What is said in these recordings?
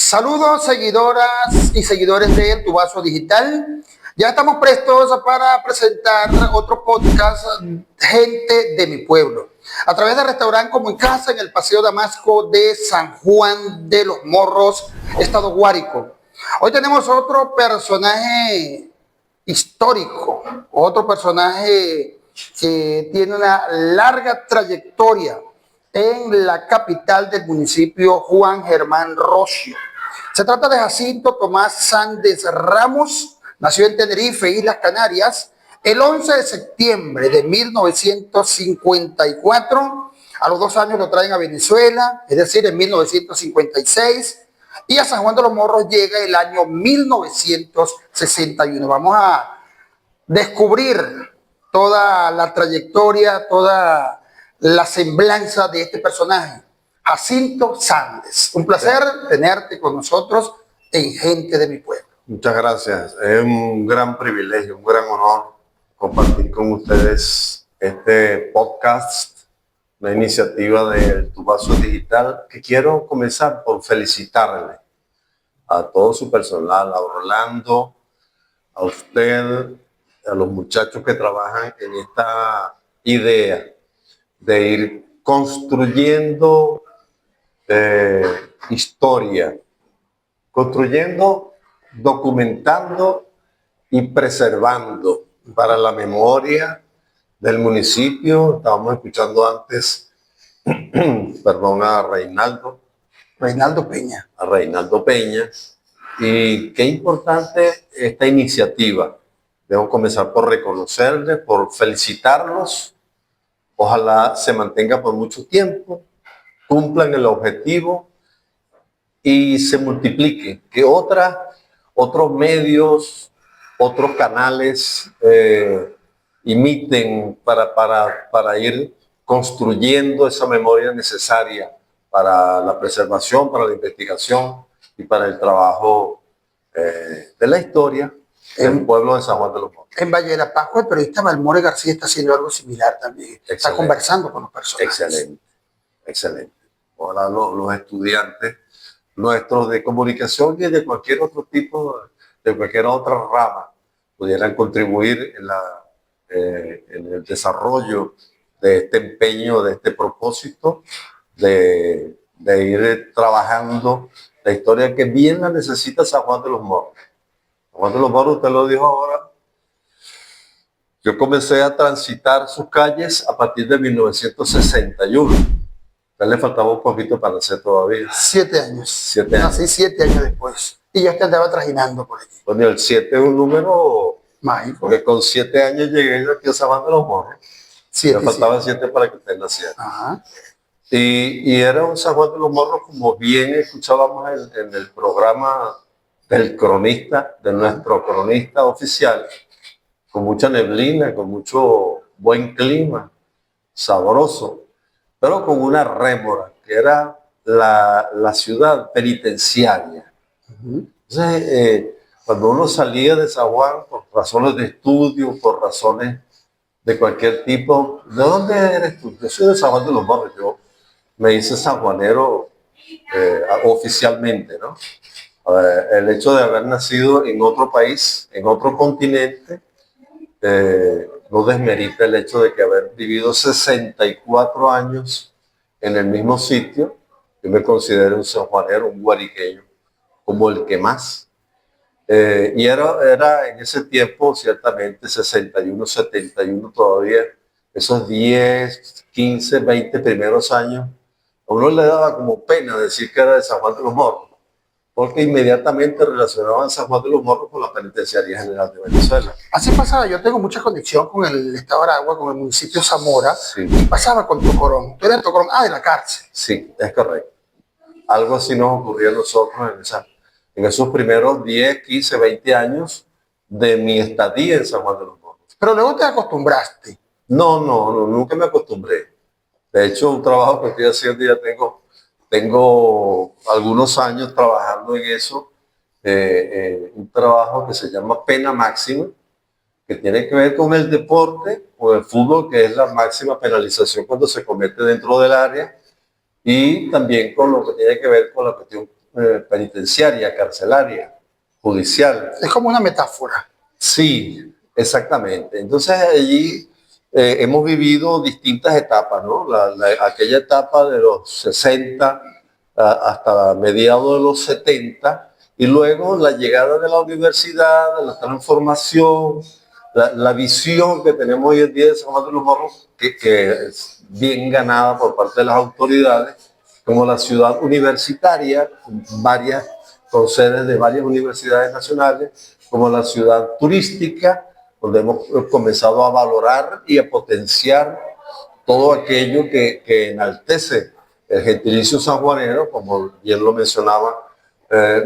Saludos seguidoras y seguidores de Tu Vaso Digital. Ya estamos prestos para presentar otro podcast, Gente de mi Pueblo, a través del restaurante Como en Casa en el Paseo Damasco de San Juan de los Morros, Estado Guárico. Hoy tenemos otro personaje histórico, otro personaje que tiene una larga trayectoria en la capital del municipio, Juan Germán Rocio. Se trata de Jacinto Tomás Sández Ramos. Nació en Tenerife, Islas Canarias, el 11 de septiembre de 1954. A los 2 años lo traen a Venezuela, es decir, en 1956. Y a San Juan de los Morros llega el año 1961. Vamos a descubrir toda la trayectoria, toda la semblanza de este personaje, Jacinto Sández. Un placer tenerte con nosotros en Gente de mi Pueblo. Muchas gracias. Es un gran privilegio, un gran honor compartir con ustedes este podcast, una iniciativa de Tu Vaso Digital, que quiero comenzar por felicitarle a todo su personal, a Orlando, a usted, a los muchachos que trabajan en esta idea de ir construyendo historia, construyendo, documentando y preservando para la memoria del municipio. Estábamos escuchando antes, perdón, a Reinaldo Peña. A Reinaldo Peña. Y qué importante esta iniciativa. Debo comenzar por reconocerles, por felicitarlos. Ojalá se mantenga por mucho tiempo, cumplan el objetivo y se multiplique, que otros medios, otros canales imiten para ir construyendo esa memoria necesaria para la preservación, para la investigación y para el trabajo de la historia del pueblo de San Juan de los Morros. En Valle de la Pascua, el periodista Malmore García está haciendo algo similar también. Excelente. Está conversando con los personajes. Excelente, excelente. Ahora los estudiantes nuestros de comunicación y de cualquier otro tipo, de cualquier otra rama, pudieran contribuir en el desarrollo de este empeño, de este propósito, de ir trabajando la historia que bien la necesita San Juan de los Morros. San Juan de los Morros, usted lo dijo ahora, yo comencé a transitar sus calles a partir de 1961. A él le faltaba un poquito para nacer todavía. 7 años. 7 años. Nací 7 años después. Y ya te andaba trajinando por allí. Bueno, el 7 es un número mágico. Porque con 7 años llegué yo aquí a San Juan de los Morros. Me faltaban 7 para que usted naciera. Ajá. Y era un San Juan de los Morros, como bien escuchábamos en el programa del cronista, de nuestro cronista oficial, con mucha neblina, con mucho buen clima, sabroso, pero con una rémora, que era la ciudad penitenciaria. Entonces, cuando uno salía de San Juan por razones de estudio, por razones de cualquier tipo, ¿de dónde eres tú? Yo soy de San Juan de los Morros, yo me hice sanjuanero oficialmente, ¿no? El hecho de haber nacido en otro país, en otro continente, no desmerita el hecho de que haber vivido 64 años en el mismo sitio. Yo me considero un sanjuanero, un guariqueño, como el que más. Y era en ese tiempo, ciertamente, 61, 71 todavía, esos 10, 15, 20 primeros años, a uno le daba como pena decir que era de San Juan de los Morros, porque inmediatamente relacionaban San Juan de los Morros con la Penitenciaría General de Venezuela. Así pasaba, yo tengo mucha conexión con el Estado de Aragua, con el municipio Zamora, sí. Y pasaba con Tocorón. Tú eres Tocorón, de la cárcel. Sí, es correcto. Algo así nos ocurrió a nosotros en esos primeros 10, 15, 20 años de mi estadía en San Juan de los Morros. Pero luego te acostumbraste. No, nunca me acostumbré. De hecho, un trabajo que estoy haciendo, ya tengo algunos años trabajando en eso, un trabajo que se llama Pena Máxima, que tiene que ver con el deporte o el fútbol, que es la máxima penalización cuando se comete dentro del área, y también con lo que tiene que ver con la cuestión penitenciaria, carcelaria, judicial. Es como una metáfora. Sí, exactamente. Entonces allí hemos vivido distintas etapas, ¿no? Aquella etapa de los 60 hasta mediados de los 70 y luego la llegada de la universidad, la transformación, la visión que tenemos hoy en día de San Juan de los Morros, que es bien ganada por parte de las autoridades, como la ciudad universitaria, con sedes de varias universidades nacionales, como la ciudad turística, donde hemos comenzado a valorar y a potenciar todo aquello que enaltece el gentilicio sanjuanero, como bien lo mencionaban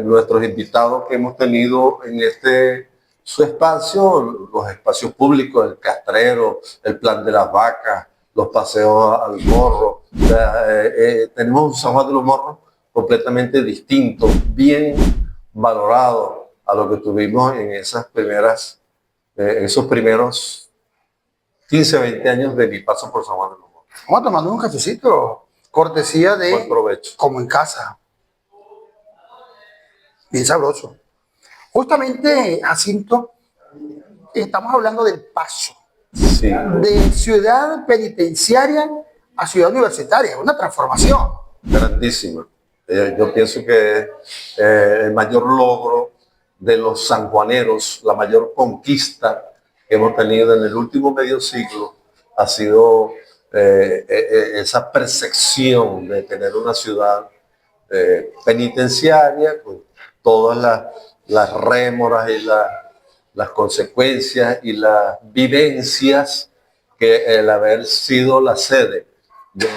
nuestros invitados que hemos tenido en su espacio, los espacios públicos, el Castrero, el Plan de las Vacas, los paseos al Morro. Tenemos un San Juan de los Morros completamente distinto, bien valorado a lo que tuvimos en esos primeros 15, 20 años de mi paso por San Juan de los Morros. Vamos a tomar un cafecito, cortesía de Buen provecho. Como en Casa. Bien sabroso. Justamente, Jacinto, estamos hablando del paso Sí. de ciudad penitenciaria a ciudad universitaria, una transformación. Grandísima. Yo pienso que el mayor logro de los sanjuaneros, la mayor conquista que hemos tenido en el último medio siglo ha sido esa percepción de tener una ciudad penitenciaria con todas las rémoras y las consecuencias y las vivencias que el haber sido la sede de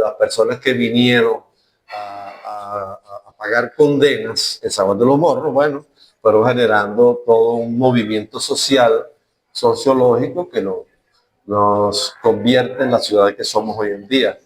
las personas que vinieron a pagar condenas en San Juan de los Morros, bueno, fueron generando todo un movimiento social, sociológico que nos convierte en la ciudad que somos hoy en día.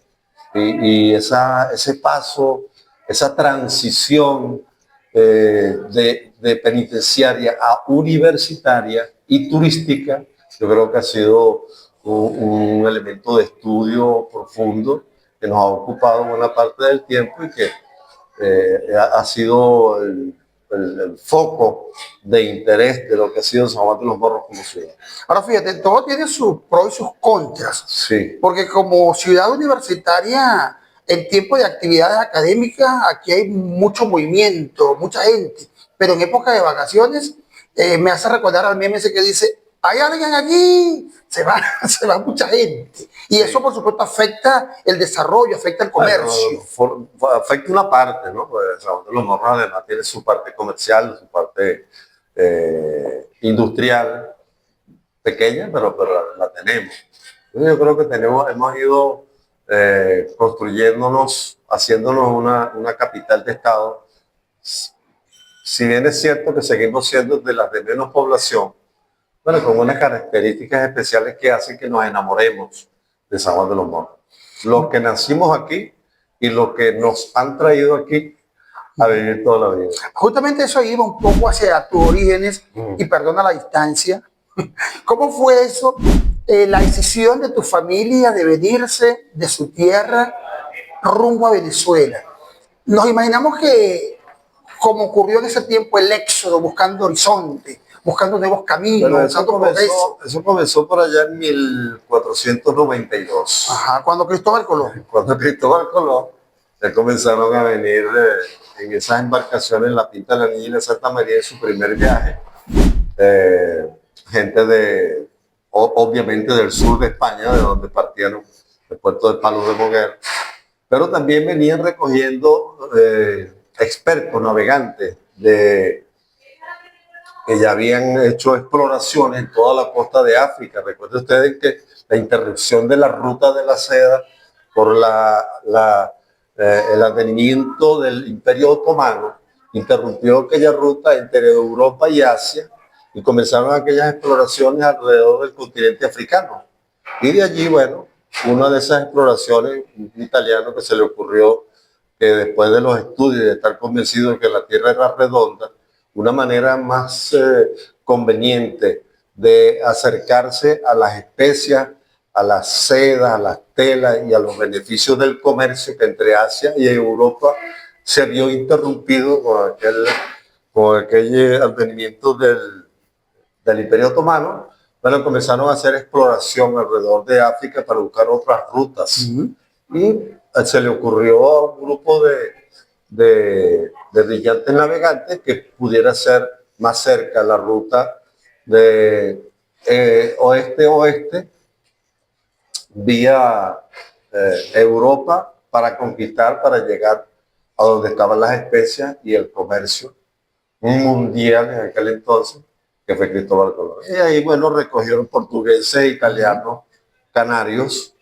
Y ese paso, esa transición de penitenciaria a universitaria y turística, yo creo que ha sido un elemento de estudio profundo que nos ha ocupado buena parte del tiempo y que ha sido el foco de interés de lo que ha sido San Juan de los Morros como ciudad. Ahora fíjate, todo tiene sus pros y sus contras. Sí. Porque como ciudad universitaria, en tiempo de actividades académicas, aquí hay mucho movimiento, mucha gente. Pero en época de vacaciones, me hace recordar al meme ese que dice, hay alguien aquí, se va mucha gente. Y eso, por supuesto, afecta el desarrollo, afecta el comercio. Afecta una parte, ¿no? Pues San Juan de los Morros además tiene su parte comercial, su parte industrial, pequeña, pero la tenemos. Entonces yo creo que hemos ido construyéndonos, haciéndonos una capital de estado. Si bien es cierto que seguimos siendo de las de menos población, bueno, con unas características especiales que hacen que nos enamoremos de San Juan de los Morros. Los que nacimos aquí y los que nos han traído aquí a vivir toda la vida. Justamente eso iba un poco hacia tus orígenes, y perdona la distancia. ¿Cómo fue eso? La decisión de tu familia de venirse de su tierra rumbo a Venezuela. Nos imaginamos que, como ocurrió en ese tiempo, el éxodo, buscando horizonte, buscando nuevos caminos, Bueno, buscando progreso. eso comenzó por allá en 1492. Ajá, cuando Cristóbal Colón. Cuando Cristóbal Colón ya comenzaron a venir en esas embarcaciones, la Pinta de la Niña y la Santa María en su primer viaje. Gente obviamente del sur de España, de donde partieron el puerto de Palos de Moguer, pero también venían recogiendo expertos navegantes que ya habían hecho exploraciones en toda la costa de África. Recuerden ustedes que la interrupción de la ruta de la seda por el advenimiento del Imperio Otomano interrumpió aquella ruta entre Europa y Asia y comenzaron aquellas exploraciones alrededor del continente africano. Y de allí, bueno, una de esas exploraciones, un italiano que se le ocurrió que después de los estudios de estar convencido de que la Tierra era redonda, una manera más conveniente de acercarse a las especias, a las sedas, a las telas y a los beneficios del comercio que entre Asia y Europa se vio interrumpido con aquel advenimiento del Imperio Otomano. Bueno, comenzaron a hacer exploración alrededor de África para buscar otras rutas. Y se le ocurrió a un grupo de brillantes navegantes que pudiera ser más cerca la ruta de oeste-oeste vía Europa para conquistar, para llegar a donde estaban las especias y el comercio mundial en aquel entonces, que fue Cristóbal Colón. Y ahí, bueno, recogieron portugueses, italianos, canarios,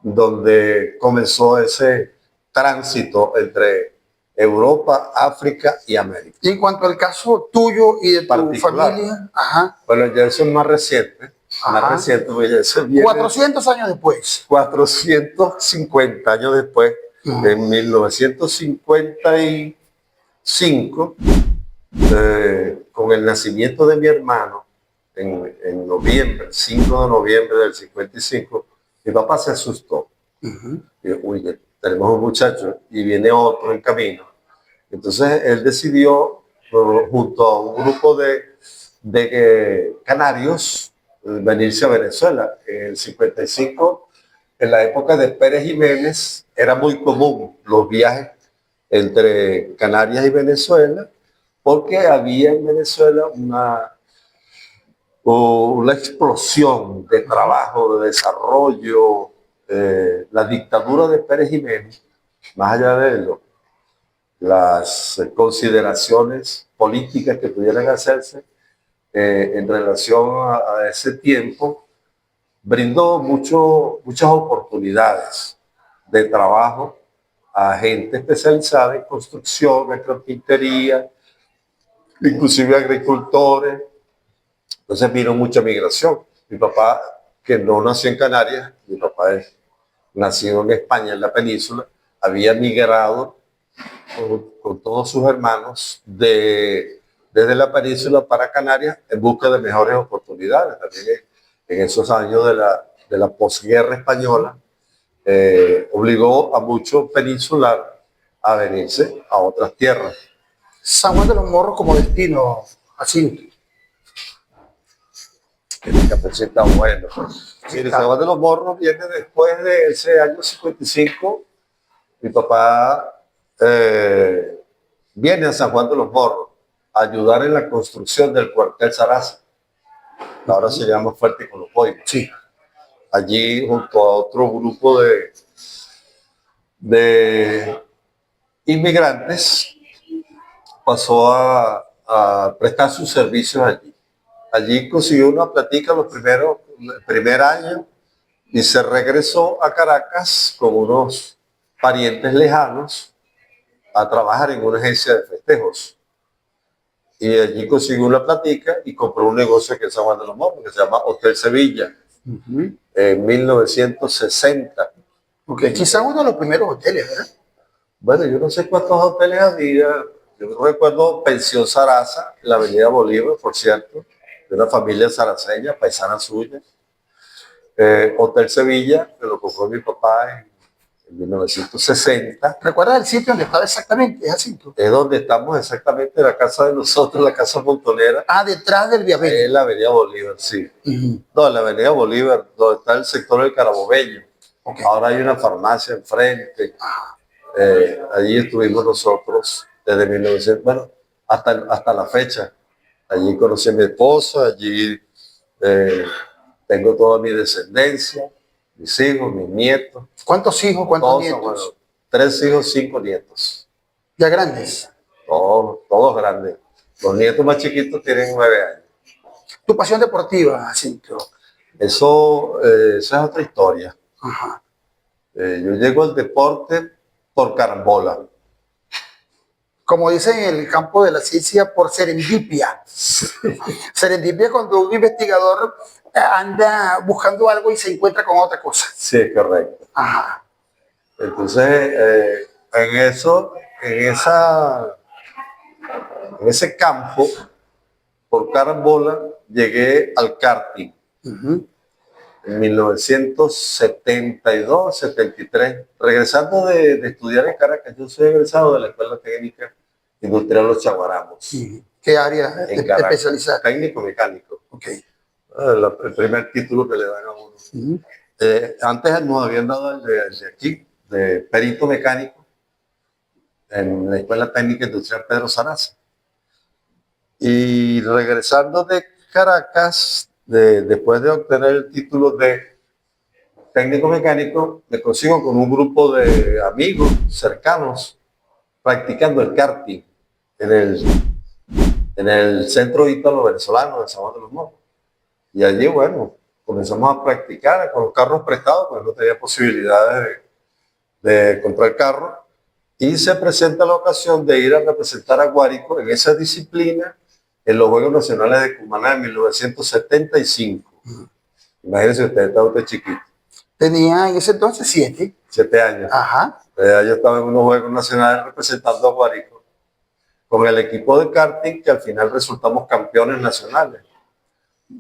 donde comenzó ese tránsito entre Europa, África y América. Y en cuanto al caso tuyo y de tu Particular. familia, Bueno, ya eso es más reciente. Más reciente, porque ya eso viene 400 años después. 450 años después, en 1955, con el nacimiento de mi hermano, en noviembre, 5 de noviembre del 55, mi papá se asustó. Dijo, uy, tenemos un muchacho y viene otro en camino. Entonces él decidió, junto a un grupo de canarios, venirse a Venezuela. En el 55, en la época de Pérez Jiménez, era muy común los viajes entre Canarias y Venezuela, porque había en Venezuela una explosión de trabajo, de desarrollo. La dictadura de Pérez Jiménez, más allá de las consideraciones políticas que pudieran hacerse en relación a ese tiempo, brindó muchas oportunidades de trabajo a gente especializada en construcción, en carpintería, inclusive agricultores. Entonces vino mucha migración. Mi papá, que no nació en Canarias, mi papá es nacido en España, en la península, había migrado con todos sus hermanos desde la península para Canarias en busca de mejores oportunidades. También en esos años de la posguerra española, obligó a muchos peninsulares a venirse a otras tierras. San Juan de los Morros como destino, así. El café está bueno. Mire, San Juan de los Morros viene después de ese año 55. Mi papá viene a San Juan de los Morros a ayudar en la construcción del cuartel Zaraza. Ahora se llama Fuerte Colopoy. Sí. Allí, junto a otro grupo de inmigrantes, pasó a prestar sus servicios allí. Allí consiguió una platica el primer año y se regresó a Caracas con unos parientes lejanos a trabajar en una agencia de festejos. Y allí consiguió una platica y compró un negocio aquí en San Juan de los Morros que se llama Hotel Sevilla, en 1960. Porque quizá uno de los primeros hoteles, ¿verdad? Bueno, yo no sé cuántos hoteles había. Yo recuerdo Pensión Zaraza, en la avenida Bolívar, por cierto, de una familia zaraceña, paisana suya. Hotel Sevilla, que lo compró mi papá en 1960. ¿Recuerdas el sitio donde estaba exactamente? Es así. Es donde estamos exactamente, la casa de nosotros, la casa montonera. Ah, detrás del Viaveño. En la avenida Bolívar, sí. No, en la avenida Bolívar, donde está el sector del Carabobeño. Okay. Ahora hay una farmacia enfrente. Allí estuvimos nosotros desde 1900, bueno, hasta la fecha. Allí conocí a mi esposa, allí tengo toda mi descendencia, mis hijos, mis nietos. ¿Cuántos hijos, cuántos todos, nietos? Bueno, 3 hijos, 5 nietos. ¿Ya grandes? Todos grandes. Los nietos más chiquitos tienen 9 años. ¿Tu pasión deportiva, Jacinto? Esa es otra historia. Ajá. Yo llego al deporte por carambola. Como dicen en el campo de la ciencia, por serendipia. Serendipia es cuando un investigador anda buscando algo y se encuentra con otra cosa. Sí, es correcto. Ajá. Entonces, en ese campo, por carambola, llegué al karting. en 1972, 73, regresando de estudiar en Caracas. Yo soy egresado de la Escuela Técnica Industrial Los Chaguaramos, ¿Qué área en Caracas, especializada? técnico mecánico. Okay. El primer título que le dan a uno. Antes nos habían dado el de aquí, de perito mecánico, en la Escuela Técnica Industrial Pedro Saraza. Y regresando de Caracas, después de obtener el título de técnico mecánico, me consigo con un grupo de amigos cercanos practicando el karting en el centro ítalo venezolano de San Juan de los Morros. Y allí, bueno, comenzamos a practicar con los carros prestados, porque no tenía posibilidades de comprar carro. Y se presenta la ocasión de ir a representar a Guárico en esa disciplina en los Juegos Nacionales de Cumaná en 1975. Imagínense usted, estaba usted chiquito. Tenía en ese entonces 7. 7 años. Ajá. Yo estaba en unos Juegos Nacionales representando a Guárico con el equipo de karting, que al final resultamos campeones nacionales,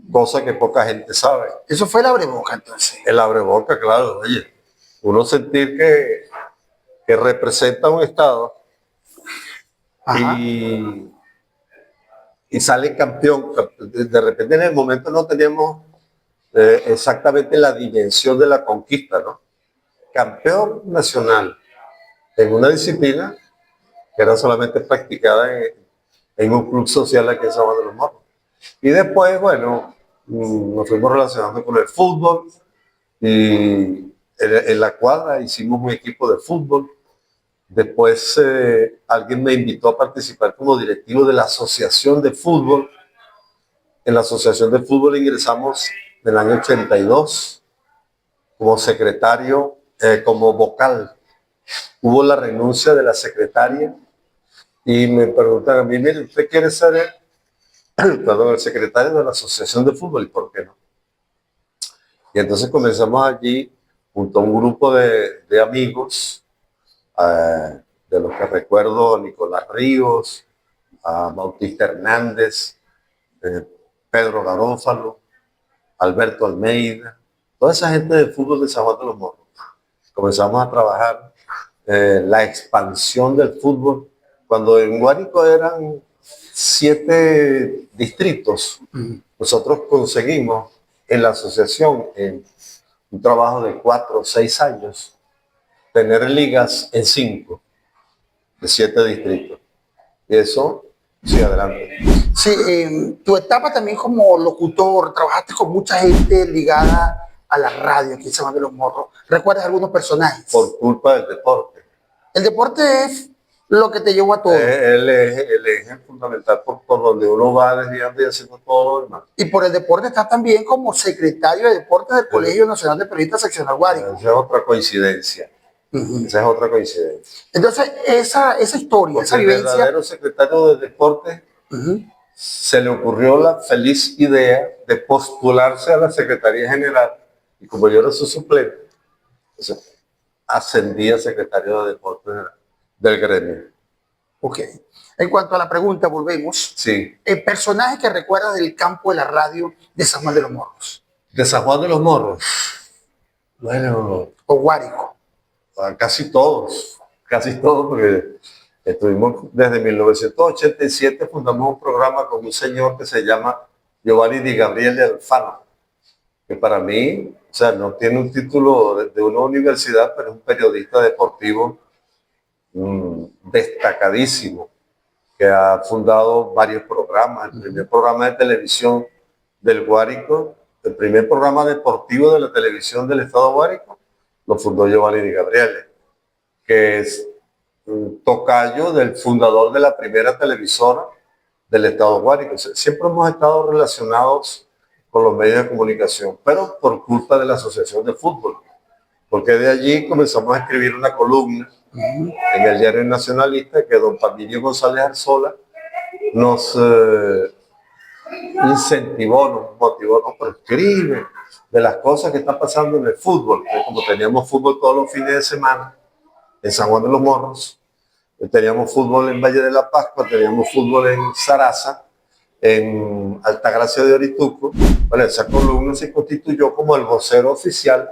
cosa que poca gente sabe. Eso fue el abreboca entonces. El abreboca, claro. Oye, uno sentir que representa un estado y sale campeón. De repente en el momento no teníamos exactamente la dimensión de la conquista, ¿no? Campeón nacional en una disciplina que era solamente practicada en un club social aquí en San Juan de los Morros. Y después, bueno, nos fuimos relacionando con el fútbol y en la cuadra hicimos un equipo de fútbol. Después alguien me invitó a participar como directivo de la Asociación de Fútbol. En la Asociación de Fútbol ingresamos en el año 82 como secretario, como vocal. Hubo la renuncia de la secretaria y me preguntan a mí, mire, ¿usted quiere ser el secretario de la Asociación de Fútbol? ¿Y por qué no? Y entonces comenzamos allí junto a un grupo de amigos, de los que recuerdo Nicolás Ríos, Bautista Hernández, Pedro Garófalo, Alberto Almeida, toda esa gente de fútbol de San Juan de los Morros. Comenzamos a trabajar la expansión del fútbol, cuando en Guárico eran 7 distritos. Nosotros conseguimos en la asociación, en un trabajo de 4 o 6 años, tener ligas en 5 de 7 distritos. Y eso, sí, adelante. Sí, tu etapa también como locutor, trabajaste con mucha gente ligada a la radio aquí en San Juan de los Morros. ¿Recuerdas algunos personajes? Por culpa del deporte. El deporte es lo que te llevó a todo. El eje fundamental por donde uno va desviando y haciendo todo lo demás. Y por el deporte estás también como secretario de deportes del Colegio Nacional de Periodistas Seccional Guárico. Esa es otra coincidencia. Esa es otra coincidencia. Entonces, esa historia, porque esa vivencia. El verdadero secretario de deportes se le ocurrió la feliz idea de postularse a la Secretaría General, y como yo era su suplente, entonces ascendí a secretario de deportes del gremio. Ok. En cuanto a la pregunta, volvemos. Sí. El personaje que recuerdas del campo de la radio de San Juan de los Morros. De San Juan de los Morros. Bueno. O Guárico. Casi todos, porque estuvimos desde 1987, fundamos un programa con un señor que se llama Giovanni Di Gabriele Alfano, que para mí, o sea, no tiene un título de una universidad, pero es un periodista deportivo destacadísimo, que ha fundado varios programas. El primer programa de televisión del Guárico, el primer programa deportivo de la televisión del Estado Guárico, lo fundó Giovanni Di Gabriele, que es un tocayo del fundador de la primera televisora del Estado Guárico. Siempre hemos estado relacionados con los medios de comunicación, pero por culpa de la Asociación de Fútbol, porque de allí comenzamos a escribir una columna en el Diario Nacionalista que don Paminio González Arzola nos incentivó, nos motivó, nos prescribe de las cosas que están pasando en el fútbol. Como teníamos fútbol todos los fines de semana en San Juan de los Morros, teníamos fútbol en Valle de la Pascua, teníamos fútbol en Saraza, en Altagracia de Orituco. Bueno, esa columna se constituyó como el vocero oficial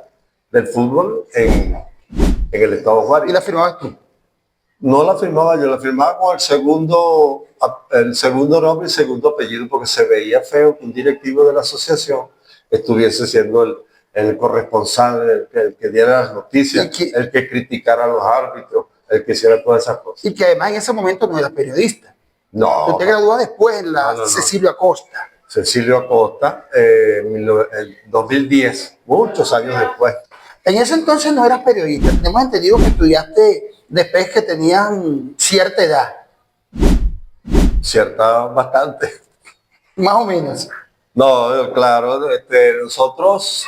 del fútbol en el estado ¿Y Guárico. la firmabas tú? No la firmaba yo, la firmaba con el segundo nombre y segundo apellido, porque se veía feo que un directivo de la asociación estuviese siendo el corresponsal, el que diera las noticias, el que criticara a los árbitros, el que hiciera todas esas cosas. Y que además en ese momento no eras periodista. No. Tú te gradúas después en la Cecilio Acosta. Cecilio Acosta, en 2010, muchos años después. En ese entonces no eras periodista. Tenemos entendido que estudiaste después que tenían cierta edad. Cierta, bastante. Más o menos. No, claro, nosotros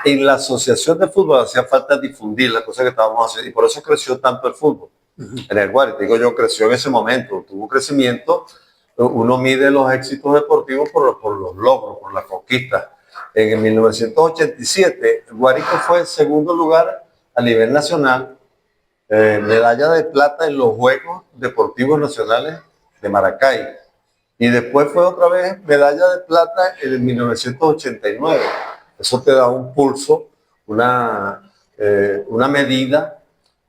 en la asociación de fútbol hacía falta difundir las cosas que estábamos haciendo y por eso creció tanto el fútbol. En el Guárico, digo yo, creció en ese momento, tuvo crecimiento. Uno mide los éxitos deportivos por los logros, por las conquistas. En 1987, el Guárico fue el segundo lugar a nivel nacional, medalla de plata en los Juegos Deportivos Nacionales de Maracay. Y después fue otra vez medalla de plata en 1989. Eso te da un pulso, una medida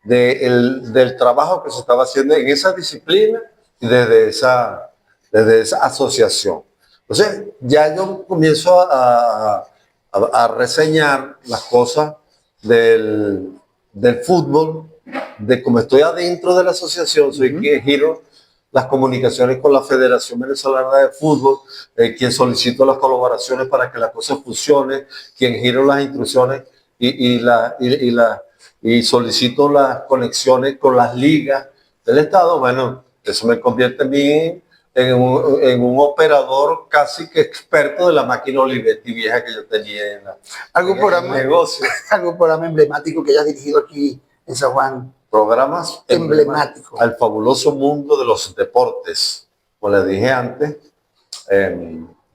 del trabajo que se estaba haciendo en esa disciplina y desde esa asociación. Entonces, ya yo comienzo a reseñar las cosas del fútbol, de cómo estoy adentro de la asociación, soy quien giro las comunicaciones con la Federación Venezolana de Fútbol, quien solicito las colaboraciones para que las cosas funcionen, quien giro las instrucciones y solicito las conexiones con las ligas del Estado. Bueno, eso me convierte a mí en un operador casi que experto de la máquina Olivetti vieja que yo tenía en el negocio. ¿Algún programa emblemático que hayas dirigido aquí en San Juan? Programas emblemáticos. Al fabuloso mundo de los deportes, como les dije antes,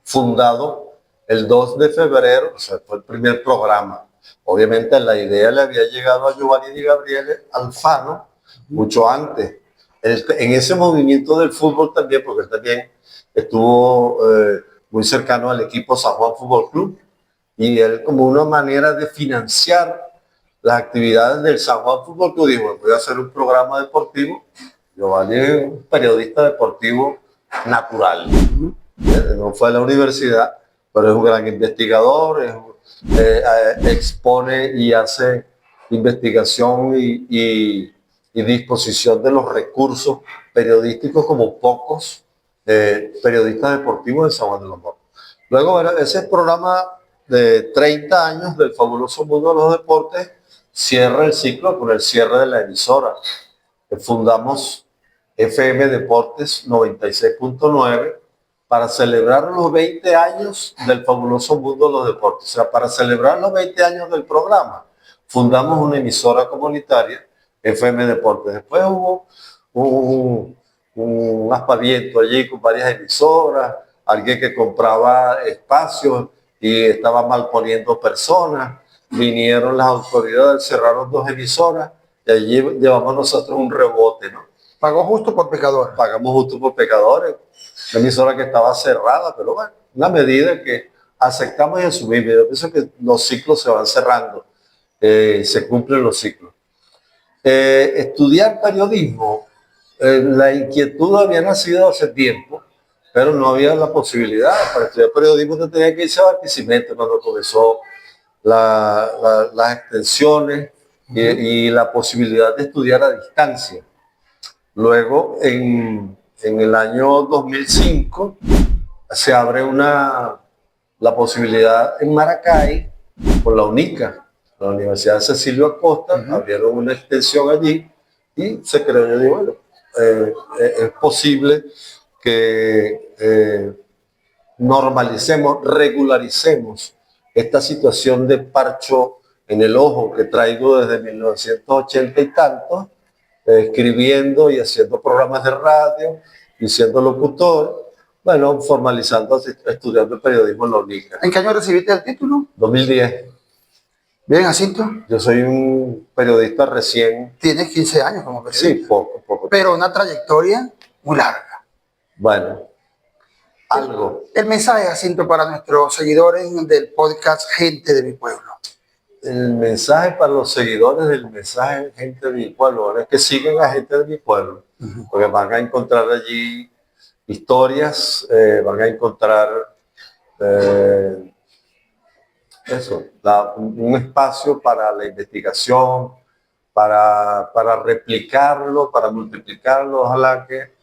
fundado el 2 de febrero, o sea, fue el primer programa. Obviamente la idea le había llegado a Giovanni Di Gabriele Alfano mucho antes. En ese movimiento del fútbol también, porque él también estuvo muy cercano al equipo San Juan Fútbol Club, y él, como una manera de financiar las actividades del San Juan Fútbol Club, dijo: voy a hacer un programa deportivo. Giovanni es un periodista deportivo natural. No fue a la universidad, pero es un gran investigador, expone y hace investigación y disposición de los recursos periodísticos como pocos periodistas deportivos de San Juan de los Morros. Luego, bueno, ese programa de 30 años del fabuloso mundo de los deportes cierra el ciclo con el cierre de la emisora. Fundamos FM Deportes 96.9 para celebrar los 20 años del fabuloso mundo de los deportes. O sea, para celebrar los 20 años del programa, fundamos una emisora comunitaria, FM Deportes. Después hubo un aspaviento allí con varias emisoras, alguien que compraba espacios y estaba mal poniendo personas. Vinieron las autoridades, cerraron 2 emisoras y allí llevamos nosotros un rebote, ¿no? Pagó justo por pecadores. Pagamos justo por pecadores. Una emisora que estaba cerrada, pero bueno, una medida que aceptamos y asumimos. Yo pienso que los ciclos se van cerrando, se cumplen los ciclos. Estudiar periodismo, la inquietud había nacido hace tiempo, pero no había la posibilidad. Para estudiar periodismo te tenía que irse a Barquisimeto cuando comenzó las extensiones y la posibilidad de estudiar a distancia. Luego, en el año 2005, se abre la posibilidad en Maracay, por la UNICA, la Universidad de Cecilio Acosta, abrieron una extensión allí y se creó. Yo digo, bueno, es posible que normalicemos, regularicemos esta situación de parcho en el ojo que traigo desde 1980 y tanto, escribiendo y haciendo programas de radio y siendo locutor, bueno, formalizando, estudiando periodismo en la UNICA. ¿En qué año recibiste el título? 2010. Bien, Jacinto. Yo soy un periodista recién. Tienes 15 años como periodista. Sí, poco. Pero una trayectoria muy larga. Bueno, algo. El mensaje, Jacinto, para nuestros seguidores del podcast Gente de mi Pueblo. El mensaje para los seguidores del mensaje Gente de mi Pueblo es que sigan a Gente de mi Pueblo, porque van a encontrar allí historias, van a encontrar un espacio para la investigación, para replicarlo, para multiplicarlo. Ojalá que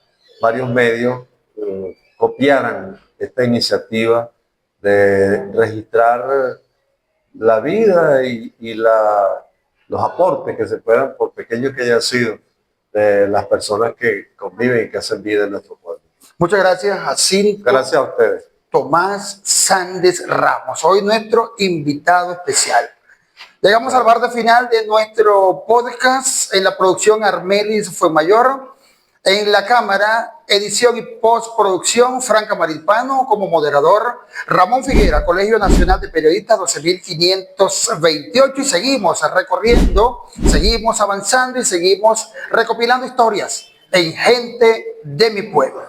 varios medios copiaran esta iniciativa de registrar la vida y los aportes que se puedan, por pequeños que hayan sido, de las personas que conviven y que hacen vida en nuestro pueblo. Muchas gracias, Jacinto. Gracias a ustedes. Tomás Sández Ramos, hoy nuestro invitado especial. Llegamos al borde final de nuestro podcast. En la producción, Armelis Fuenmayor. En la cámara, edición y postproducción, Franca Maripano. Como moderador, Ramón Figuera, Colegio Nacional de Periodistas 12528. Y seguimos recorriendo, seguimos avanzando y seguimos recopilando historias en Gente de mi Pueblo.